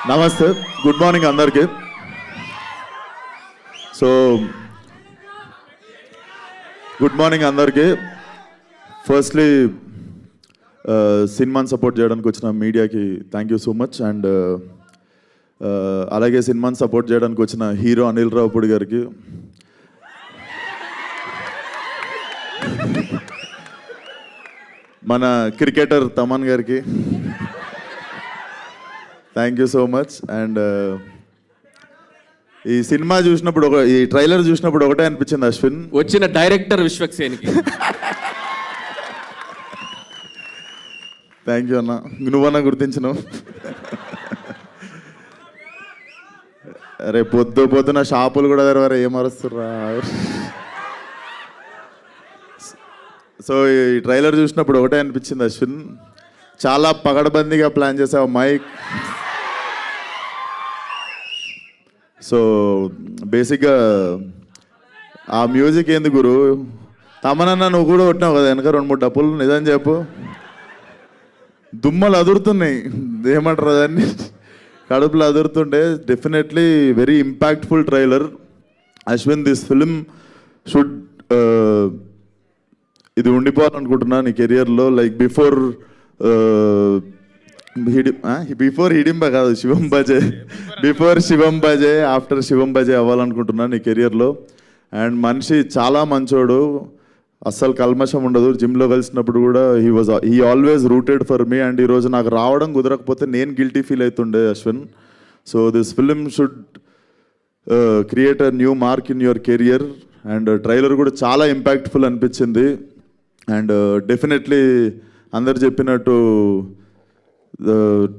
నమస్తే, good morning అందరికీ. So good morning అందరికీ. ఫస్ట్లీ సినిమాని సపోర్ట్ చేయడానికి వచ్చిన మీడియాకి thank you so much. And అలాగే సినిమాని సపోర్ట్ చేయడానికి వచ్చిన హీరో అనిల్ రావుపూడి గారికి, మన క్రికెటర్ తమన్ గారికి thank you so much. And ఈ సినిమా చూసినప్పుడు ఈ ట్రైలర్ చూసినప్పుడు ఒకటే అనిపించింది అశ్విన్, వచ్చిన డైరెక్టర్ విశ్వక్సేన్కి థ్యాంక్ యూ అన్న, నువ్వన్నా గుర్తించినావు. అరే పొద్దున షాపులు కూడా తెరవారు, ఏం అరుస్తుర్రా. సో ఈ ట్రైలర్ చూసినప్పుడు ఒకటే అనిపించింది అశ్విన్, చాలా పగడబందీగా ప్లాన్ చేసావు మైక్. సో బేసిక్గా ఆ మ్యూజిక్ ఏంది గురు, తమనన్నా నువ్వు కూడా కొట్టినావు కదా వెనక 2-3 డప్పులు, నిజం చెప్పు. దుమ్మలు అదురుతున్నాయి, ఏమంటారు దాన్ని, కడుపులు అదురుతుండే. Definitely very impactful trailer. Ashwin, this film should ఇది ఉండిపోవాలనుకుంటున్నా నీ కెరియర్లో. లైక్ బిఫోర్ హిడింబ కాదు, శివం బజే, బిఫోర్ శివం బజే, ఆఫ్టర్ శివం బజే అవ్వాలనుకుంటున్నా నీ కెరియర్లో. అండ్ మనిషి చాలా మంచోడు, అస్సలు కల్మషం ఉండదు. జిమ్లో కలిసినప్పుడు కూడా he always rooted for me. And ఈరోజు నాకు రావడం కుదరకపోతే నేను గిల్టీ ఫీల్ అవుతుండే Ashwin. So this film should create a new mark in your career. And trailer కూడా చాలా ఇంపాక్ట్ఫుల్ అనిపించింది. అండ్ డెఫినెట్లీ అందరు చెప్పినట్టు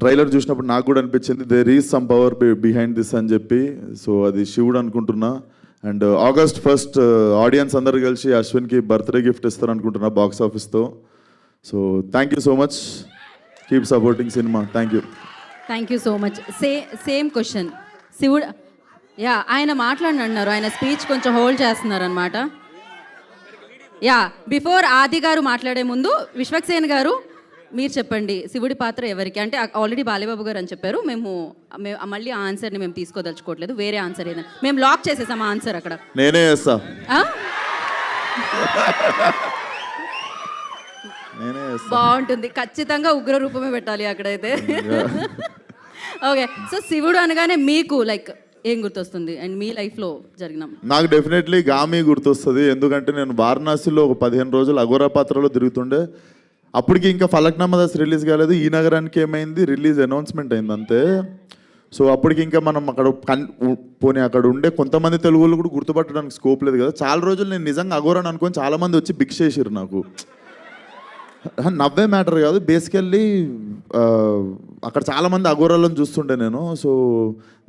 ట్రైలర్ చూసినప్పుడు నాకు కూడా అనిపించింది there is some power behind this అని చెప్పి. సో అది శివుడు అనుకుంటున్నా. అండ్ August 1st ఆడియన్స్ అందరు కలిసి అశ్విన్కి బర్త్డే గిఫ్ట్ ఇస్తారు అనుకుంటున్నా బాక్స్ ఆఫీస్తో. So thank you so much, keep supporting cinema. Thank you so much. Same question శివుడు, ఆయన మాట్లాడినారు, ఆయన స్పీచ్ కొంచెం హోల్డ్ చేస్తున్నారు అనమాట. బిఫోర్ ఆది గారు మాట్లాడే ముందు విశ్వక్సేన్ గారు మీరు చెప్పండి, శివుడి పాత్ర ఎవరికి? అంటే ఆల్రెడీ బాలేబాబు గారు అని చెప్పారు. మేము మళ్ళీ ఆ ఆన్సర్ని మేము తీసుకోదలుచుకోవట్లేదు, వేరే ఆన్సర్ ఏదైనా మేము లాక్ చేసేసాం ఆ ఆన్సర్ అక్కడ. నేనే చేస్తా. బాగుంటుంది, ఖచ్చితంగా ఉగ్ర రూపమే పెట్టాలి అక్కడైతే. ఓకే, సో శివుడు అనగానే మీకు లైక్ ఏం గుర్తొస్తుంది? అండ్ మీ లైఫ్లో జరిగిన? నాకు డెఫినెట్లీ గామి గుర్తొస్తుంది. ఎందుకంటే నేను వారణాసిలో ఒక 15 రోజులు అఘోరా పాత్రలో తిరుగుతుండే. అప్పటికి ఇంకా ఫలక్నామా దాస్ రిలీజ్ కాలేదు. ఈ నగరానికి ఏమైంది, రిలీజ్ అనౌన్స్మెంట్ అయింది అంతే. సో అప్పటికి ఇంకా మనం అక్కడ పోనీ అక్కడ ఉండే కొంతమంది తెలుగు వాళ్ళు కూడా గుర్తుపట్టడానికి స్కోప్ లేదు కదా. చాలా రోజులు నేను నిజంగా అఘోరాని అనుకొని చాలామంది వచ్చి భిక్ష చేసిరు నాకు. నవ్వే మ్యాటర్ కాదు, బేసికల్లీ అక్కడ చాలామంది అఘోరాలను చూస్తుండే నేను. So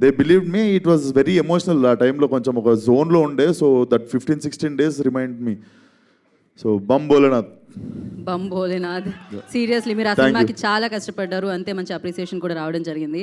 they believe me, it was very emotional. ఆ టైంలో కొంచెం ఒక జోన్లో ఉండే. So that 15-16 days remind me. So Bam Bholenath. Seriously మీరు ఆ సినిమాకి చాలా కష్టపడ్డారు, అంతే మంచి అప్రిసియేషన్ కూడా రావడం జరిగింది.